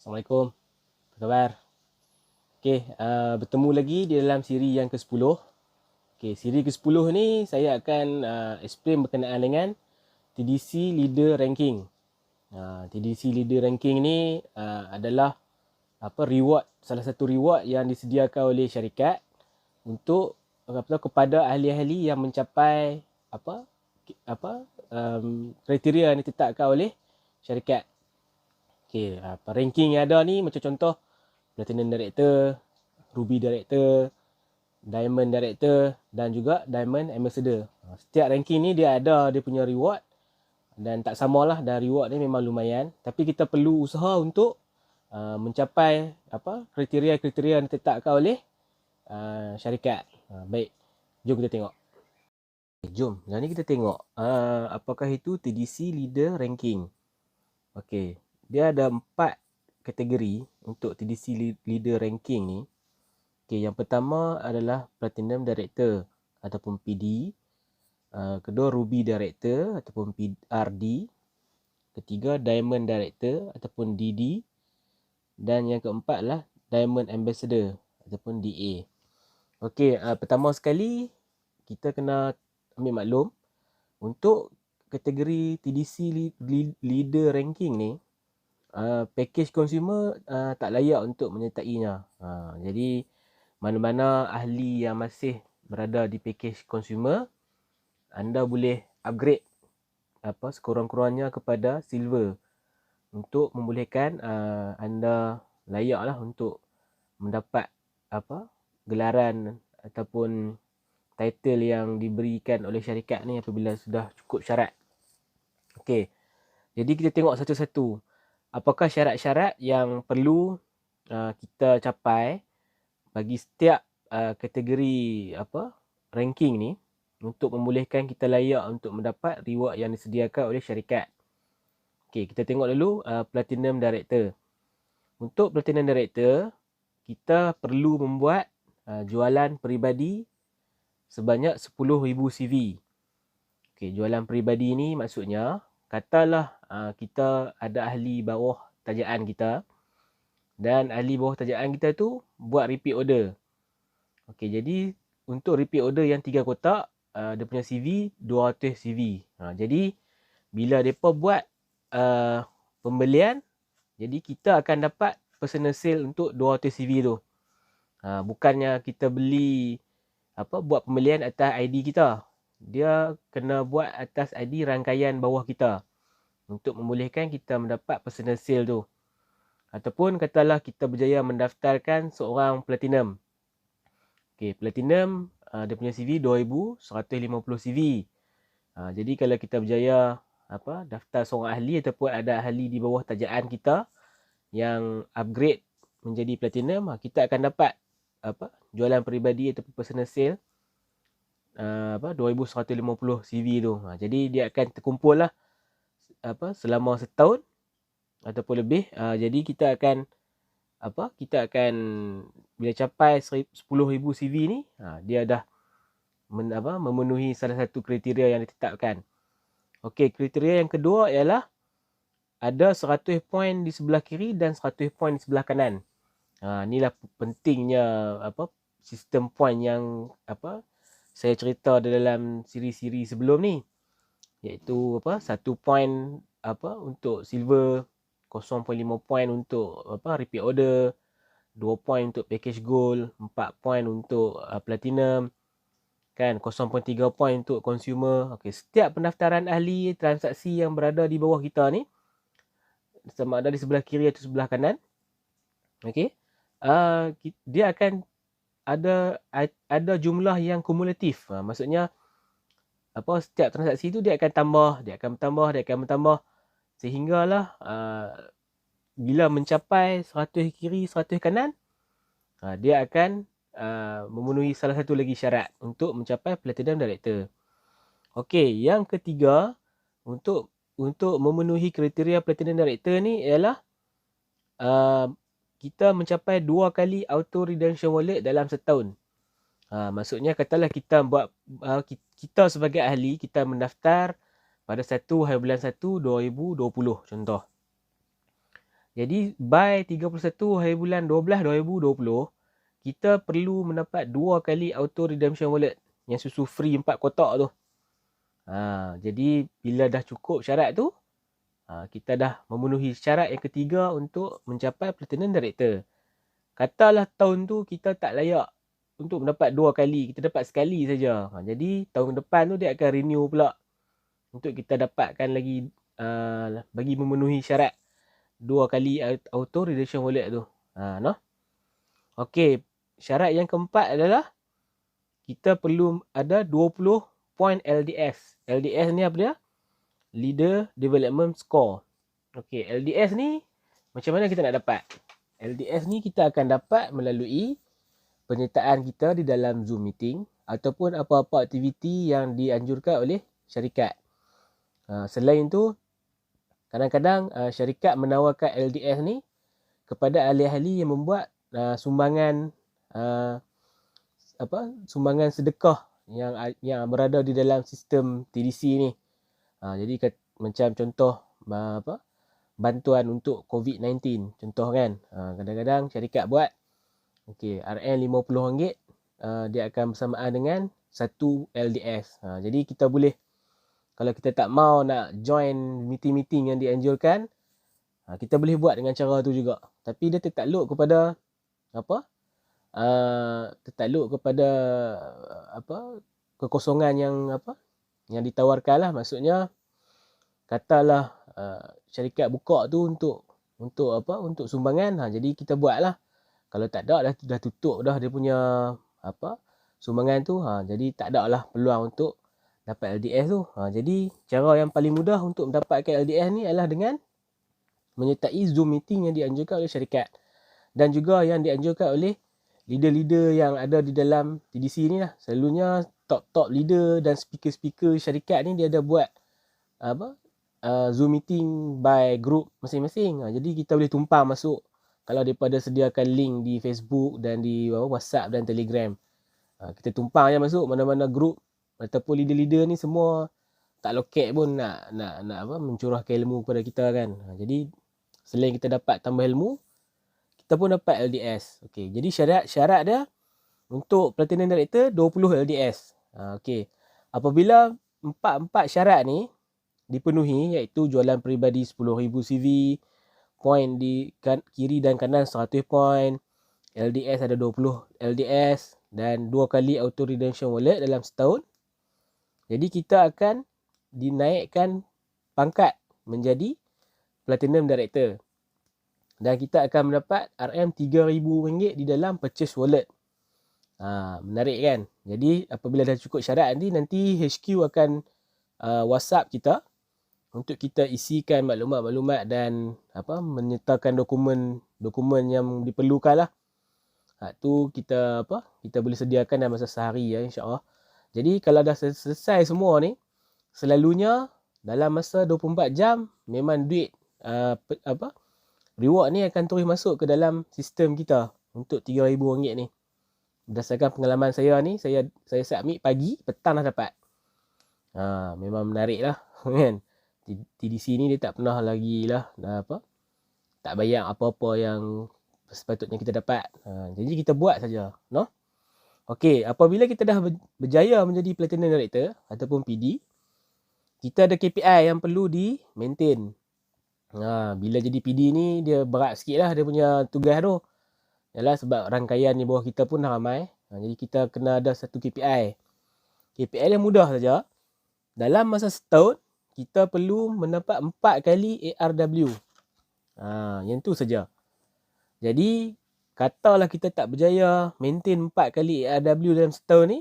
Assalamualaikum. Apa khabar? Okey, bertemu lagi di dalam siri yang ke-10. Okey, siri ke-10 ni saya akan explain berkenaan dengan TDC Leader Ranking. TDC Leader Ranking ni adalah reward, salah satu reward yang disediakan oleh syarikat untuk kepada ahli-ahli yang mencapai apa kriteria yang ditetapkan oleh syarikat. Okey, ranking yang ada ni macam contoh Platinum Director, Ruby Director, Diamond Director dan juga Diamond Ambassador. Setiap ranking ni dia ada dia punya reward dan tak samalah, dan reward ni memang lumayan, tapi kita perlu usaha untuk mencapai kriteria-kriteria yang ditetapkan oleh syarikat. Baik, jom kita tengok. Jom, yang ni kita tengok apakah itu TDC Leader Ranking. Okey, dia ada 4 kategori untuk TDC Leader Ranking ni. Okay, yang pertama adalah Platinum Director ataupun PD. Kedua Ruby Director ataupun RD. Ketiga Diamond Director ataupun DD. Dan yang keempat lah Diamond Ambassador ataupun DA. Okey, pertama sekali kita kena ambil maklum untuk kategori TDC Leader Ranking ni, package consumer tak layak untuk menyertainya. Jadi mana-mana ahli yang masih berada di package consumer, anda boleh upgrade sekurang-kurangnya kepada silver untuk membolehkan anda layaklah untuk mendapat gelaran ataupun title yang diberikan oleh syarikat ni apabila sudah cukup syarat. Okey. Jadi kita tengok satu-satu. Apakah syarat-syarat yang perlu kita capai bagi setiap kategori ranking ni untuk membolehkan kita layak untuk mendapat reward yang disediakan oleh syarikat. Okey, kita tengok dulu Platinum Director. Untuk Platinum Director, kita perlu membuat jualan peribadi sebanyak 10,000 CV. Okey, jualan peribadi ni maksudnya, katalah kita ada ahli bawah tajaan kita dan ahli bawah tajaan kita tu buat repeat order. Okey, jadi untuk repeat order yang 3 kotak, dia punya CV 200 CV. Jadi bila depa buat pembelian, jadi kita akan dapat personal sale untuk 200 CV tu. Bukannya kita beli buat pembelian atas ID kita. Dia kena buat atas ID rangkaian bawah kita untuk membolehkan kita mendapat personal sale tu. Ataupun katalah kita berjaya mendaftarkan seorang platinum. Okey, platinum dia punya CV 2,150 CV. Jadi kalau kita berjaya daftar seorang ahli ataupun ada ahli di bawah tajaan kita yang upgrade menjadi platinum, kita akan dapat jualan peribadi ataupun personal sale 2,150 CV tu. Jadi dia akan terkumpul lah selama setahun ataupun lebih. Jadi kita akan bila capai 10,000 CV ni, dia dah memenuhi salah satu kriteria yang ditetapkan. Okey, kriteria yang kedua ialah ada 100 poin di sebelah kiri dan 100 poin di sebelah kanan. Inilah pentingnya sistem poin yang saya cerita dalam siri-siri sebelum ni, iaitu 1 poin untuk silver, 0.5 poin untuk repeat order, 2 poin untuk package gold, 4 poin untuk platinum, kan, 0.3 poin untuk consumer. Okey, setiap pendaftaran ahli transaksi yang berada di bawah kita ni, sama ada di sebelah kiri atau sebelah kanan, okey, dia akan ada jumlah yang kumulatif. Maksudnya setiap transaksi tu dia akan bertambah sehinggalah bila mencapai 100 kiri 100 kanan, dia akan memenuhi salah satu lagi syarat untuk mencapai Platinum Director. Okey, yang ketiga, untuk memenuhi kriteria Platinum Director ni ialah kita mencapai 2 kali auto redemption wallet dalam setahun. Maksudnya katalah kita buat kita sebagai ahli, kita mendaftar pada 1 hari bulan 1 2020 contoh. Jadi by 31 hari bulan 12 2020, kita perlu mendapat 2 kali auto redemption wallet yang susu free 4 kotak tu. Jadi bila dah cukup syarat tu, kita dah memenuhi syarat yang ketiga untuk mencapai Platinum Director. Katalah tahun tu kita tak layak untuk mendapat 2 kali, kita dapat sekali saja. Jadi tahun depan tu dia akan renew pula untuk kita dapatkan lagi bagi memenuhi syarat 2 kali auto redemption wallet tu. No? Okey, syarat yang keempat adalah kita perlu ada 20 point LDS. LDS ni apa dia? Leader Development Score. Okey, LDS ni macam mana kita nak dapat? LDS ni kita akan dapat melalui penyertaan kita di dalam Zoom meeting ataupun apa-apa aktiviti yang dianjurkan oleh syarikat. Selain tu, kadang-kadang syarikat menawarkan LDS ni kepada ahli-ahli yang membuat sumbangan sumbangan sedekah yang berada di dalam sistem TDC ni. Jadi macam contoh bantuan untuk COVID-19 contoh kan. Kadang-kadang syarikat buat RM50 dia akan bersamaan dengan 1 LDS. Jadi kita boleh, kalau kita tak mau nak join meeting-meeting yang dianjurkan, kita boleh buat dengan cara tu juga. Tapi dia tertakluk kepada tertakluk kepada kekosongan yang ditawarkan lah. Maksudnya katalah syarikat buka tu untuk sumbangan, jadi kita buat lah. Kalau tak ada dah tutup dah dia punya sumbangan tu, jadi tak ada lah peluang untuk dapat LDS tu. Jadi cara yang paling mudah untuk mendapatkan LDS ni adalah dengan menyertai Zoom meeting yang dianjurkan oleh syarikat dan juga yang dianjurkan oleh leader-leader yang ada di dalam TDC ni lah. Selalunya top-top leader dan speaker-speaker syarikat ni dia ada buat Zoom meeting by group masing-masing. Jadi kita boleh tumpang masuk kalau daripada sediakan link di Facebook dan di WhatsApp dan Telegram. Kita tumpang je masuk mana-mana group ataupun leader-leader ni semua tak lokek pun nak mencurahkan ilmu kepada kita kan. Jadi selain kita dapat tambah ilmu, kita pun dapat LDS. Okey, jadi syarat dia untuk Platinum Director 20 LDS. Okey. Apabila empat syarat ni dipenuhi, iaitu jualan peribadi 10,000 CV, point di kiri dan kanan 100 point, LDS ada 20 LDS dan 2 kali auto redemption wallet dalam setahun. Jadi kita akan dinaikkan pangkat menjadi Platinum Director. Dan kita akan mendapat RM3,000 di dalam purchase wallet. Menarik kan? Jadi apabila dah cukup syarat nanti HQ akan WhatsApp kita untuk kita isikan maklumat-maklumat dan menyertakan dokumen yang diperlukan lah. Tu kita boleh sediakan dalam masa sehari ya, insya-Allah. Jadi kalau dah selesai semua ni, selalunya dalam masa 24 jam memang duit reward ni akan terus masuk ke dalam sistem kita untuk RM3,000 ni. Berdasarkan pengalaman saya ni, saya submit pagi, petang dah dapat. Memang menarik lah kan. TDC ni dia tak pernah lagi lah tak bayar apa-apa yang sepatutnya kita dapat. Jadi kita buat saja, no? Okey, apabila kita dah berjaya menjadi Platinum Director ataupun PD, kita ada KPI yang perlu di maintain. Bila jadi PD ni dia berat sikit lah dia punya tugas tu. Yalah, sebab rangkaian di bawah kita pun ramai. Jadi kita kena ada satu KPI. KPI yang mudah saja. Dalam masa setahun, kita perlu mendapat 4 kali ARW. Yang tu saja. Jadi, katalah kita tak berjaya maintain 4 kali ARW dalam setahun ni,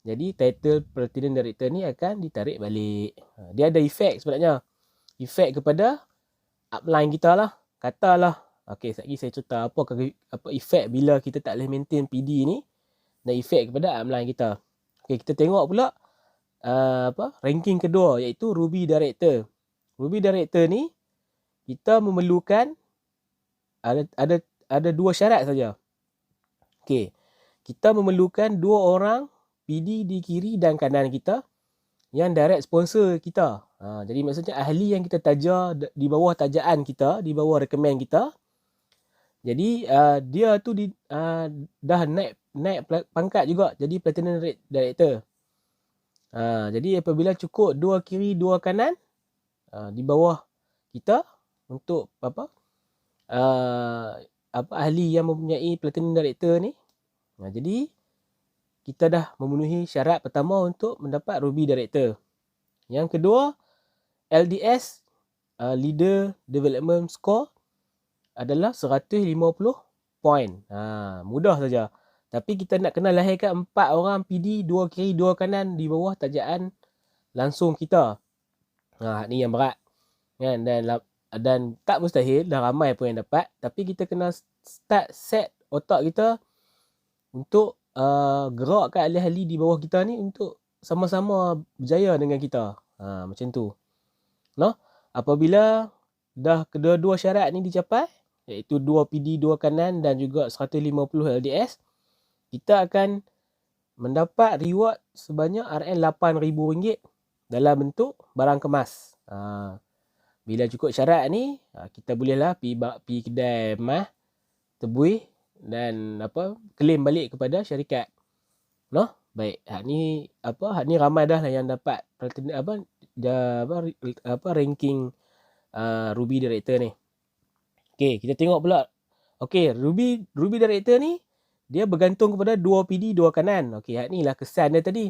jadi title Platinum Director ni akan ditarik balik. Dia ada efek sebenarnya. Efek kepada upline kita lah. Katalah, sekejap lagi saya cerita apa efek bila kita tak boleh maintain PD ni dan efek kepada upline kita. Kita tengok pula ranking kedua, iaitu Ruby Director. Ruby Director ni kita memerlukan ada 2 syarat saja. Kita memerlukan 2 orang PD di kiri dan kanan kita yang direct sponsor kita. Jadi maksudnya ahli yang kita taja di bawah tajaan kita, di bawah rekomen kita. Jadi dia tu dah naik pangkat juga jadi platinum director. Jadi apabila cukup 2 kiri 2 kanan di bawah kita untuk ahli yang mempunyai platinum director ni. Jadi kita dah memenuhi syarat pertama untuk mendapat Ruby Director. Yang kedua, LDS Leader Development Score adalah 150 poin. Mudah saja. Tapi kita nak kena lahirkan 4 orang PD 2 kiri 2 kanan di bawah tajaan langsung kita. Ni yang berat. Kan? Dan tak mustahil, dah ramai pun yang dapat. Tapi kita kena start set otak kita untuk gerakkan ahli-ahli di bawah kita ni untuk sama-sama berjaya dengan kita. Macam tu. Apabila dah kedua-dua syarat ni dicapai, iaitu 2 PD 2 kanan dan juga 150 LDS, kita akan mendapat reward sebanyak RM8,000 dalam bentuk barang kemas. Bila cukup syarat ni, kita bolehlah pergi kedai emas, tebuih dan claim balik kepada syarikat. Baik, hak ni ramai dah lah yang dapat ranking Ruby Director ni. Okey, kita tengok pula. Okey, Ruby Director ni dia bergantung kepada 2 PD 2 kanan. Okey, hak ni lah kesan dia tadi.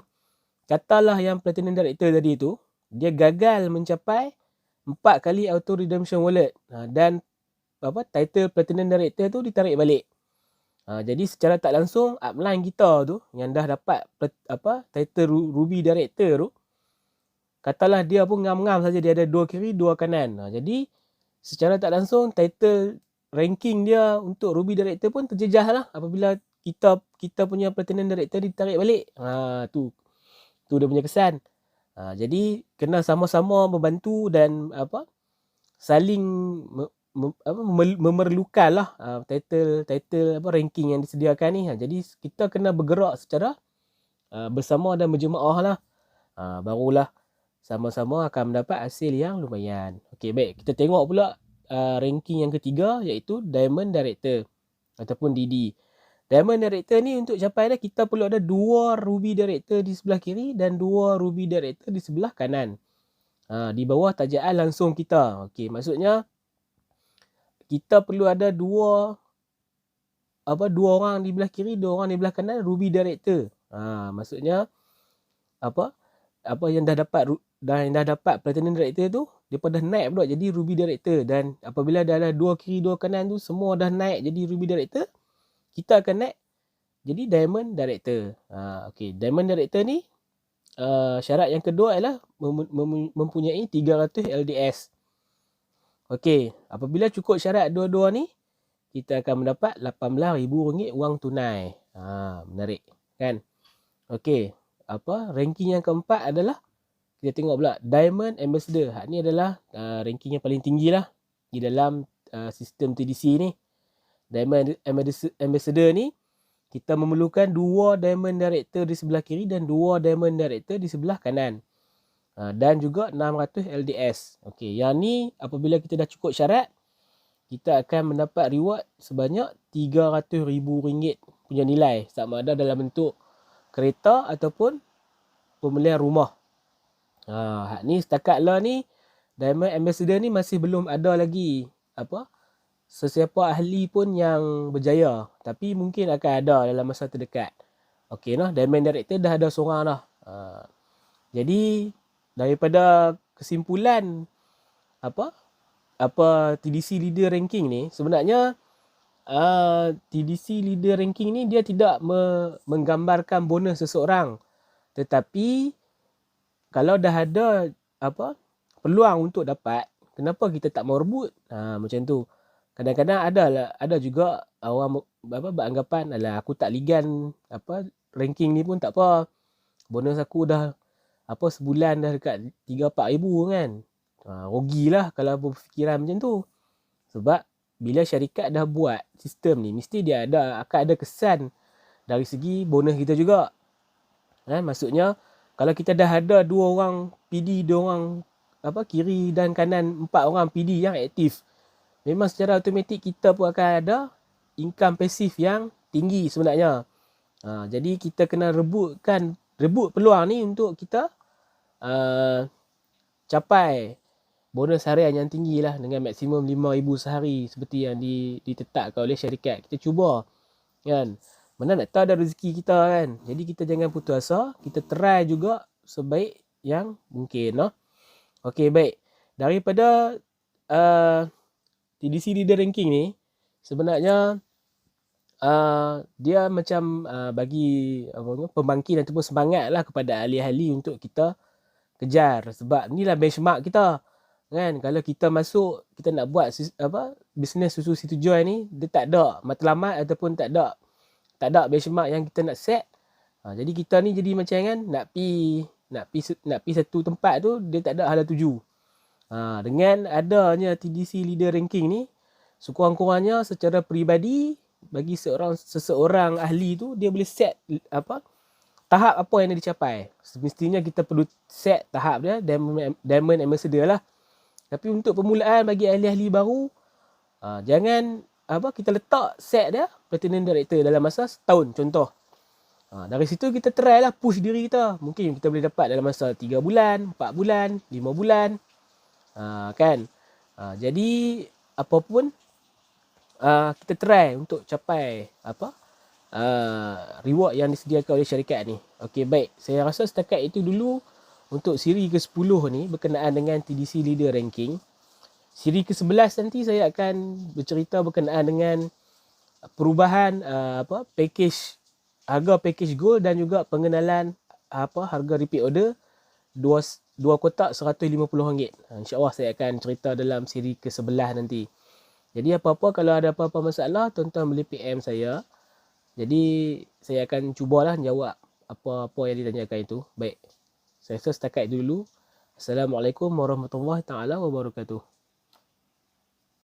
Katalah yang Platinum Director tadi tu dia gagal mencapai 4 kali auto redemption wallet dan title Platinum Director tu ditarik balik. Jadi secara tak langsung upline kita tu yang dah dapat title Ruby Director tu, katalah dia pun ngam-ngam saja dia ada 2 kiri 2 kanan. Jadi secara tak langsung title ranking dia untuk Ruby Director pun terjejah lah apabila kita punya Platinum Director ditarik balik. Tu dia punya kesan. Jadi kena sama-sama membantu dan saling memerlukan lah title ranking yang disediakan ni. Jadi kita kena bergerak secara bersama dan berjemaah lah. Barulah sama-sama akan mendapat hasil yang lumayan. Okey, baik. Kita tengok pula ranking yang ketiga, iaitu Diamond Director ataupun DD. Diamond Director ni untuk capai dia, kita perlu ada 2 Ruby Director di sebelah kiri dan 2 Ruby Director di sebelah kanan. Di bawah tajaan langsung kita. Okey, maksudnya kita perlu ada 2 orang di belah kiri, 2 orang di belah kanan Ruby Director. Maksudnya apa yang dah dapat Platinum Director tu, depa dah naik pula jadi Ruby Director, dan apabila dah ada 2 kiri 2 kanan tu semua dah naik jadi Ruby Director, kita akan naik jadi Diamond Director. Okey, Diamond Director ni syarat yang kedua ialah mempunyai 300 LDS. Okey, apabila cukup syarat dua-dua ni, kita akan mendapat RM18,000 wang tunai. Menarik kan? Okey, ranking yang keempat adalah, kita tengok pula Diamond Ambassador. Hak ni adalah ranking yang paling tinggi lah di dalam sistem TDC ni. Diamond Ambassador ni, kita memerlukan 2 Diamond Director di sebelah kiri dan 2 Diamond Director di sebelah kanan. Dan juga 600 LDS. Okey, yang ni apabila kita dah cukup syarat, kita akan mendapat reward sebanyak RM300,000 punya nilai, sama ada dalam bentuk kereta ataupun pembelian rumah. Hak ni setakat lah ni Diamond Ambassador ni masih belum ada lagi sesiapa ahli pun yang berjaya, tapi mungkin akan ada dalam masa terdekat. Okey nah, Diamond Director dah ada seorang dah. Jadi daripada kesimpulan TDC Leader Ranking ni, sebenarnya TDC Leader Ranking ni dia tidak menggambarkan bonus seseorang, tetapi kalau dah ada peluang untuk dapat, kenapa kita tak mau rebut? Macam tu. Kadang-kadang ada juga orang beranggapan, alah aku tak ligan ranking ni pun tak apa, bonus aku dah sebulan dah dekat 3-4 ribu kan. Rugilah kalau berfikiran macam tu. Sebab bila syarikat dah buat sistem ni, mesti dia akan ada kesan dari segi bonus kita juga. Maksudnya kalau kita dah ada 2 orang PD, 2 orang kiri dan kanan 4 orang PD yang aktif, memang secara automatik kita pun akan ada income pasif yang tinggi sebenarnya. Jadi kita kena rebut peluang ni untuk kita capai bonus harian yang tinggi lah dengan maksimum 5,000 sehari seperti yang ditetapkan oleh syarikat. Kita cuba kan. Mana nak tahu ada rezeki kita kan. Jadi kita jangan putus asa, kita try juga sebaik yang mungkin lah. Okey, baik. Daripada TDC Leader Ranking ni, sebenarnya dia macam bagi pembangkit ataupun semangat lah kepada ahli-ahli untuk kita kejar. Sebab ni lah benchmark kita kan. Kalau kita masuk, kita nak buat bisnes susu Situ Joy ni, dia tak ada matlamat ataupun tak ada benchmark yang kita nak set. Jadi kita ni jadi macam kan nak pi satu tempat tu, dia tak ada hala tuju. Dengan adanya TDC Leader Ranking ni, sekurang-kurangnya secara peribadi bagi seseorang ahli tu, dia boleh set tahap apa yang dia dicapai. Semestinya kita perlu set tahap dia Diamond Ambassador lah. Tapi untuk permulaan bagi ahli-ahli baru, jangan kita letak set dia Platinum Director dalam masa setahun contoh. Dari situ kita try lah push diri kita. Mungkin kita boleh dapat dalam masa 3 bulan, 4 bulan, 5 bulan. Kan? Jadi apapun kita try untuk capai reward yang disediakan oleh syarikat ni. Okey, baik. Saya rasa setakat itu dulu untuk siri ke-10 ni berkenaan dengan TDC Leader Ranking. Siri ke-11 nanti saya akan bercerita berkenaan dengan perubahan harga package gold dan juga pengenalan harga repeat order 2 kotak RM150. InsyaAllah saya akan cerita dalam siri ke-11 nanti. Jadi apa-apa kalau ada apa-apa masalah, tuan-tuan boleh PM saya. Jadi saya akan cubalah jawab apa-apa yang ditanyakan itu. Baik. Saya rasa setakat dulu. Assalamualaikum warahmatullahi taala wabarakatuh.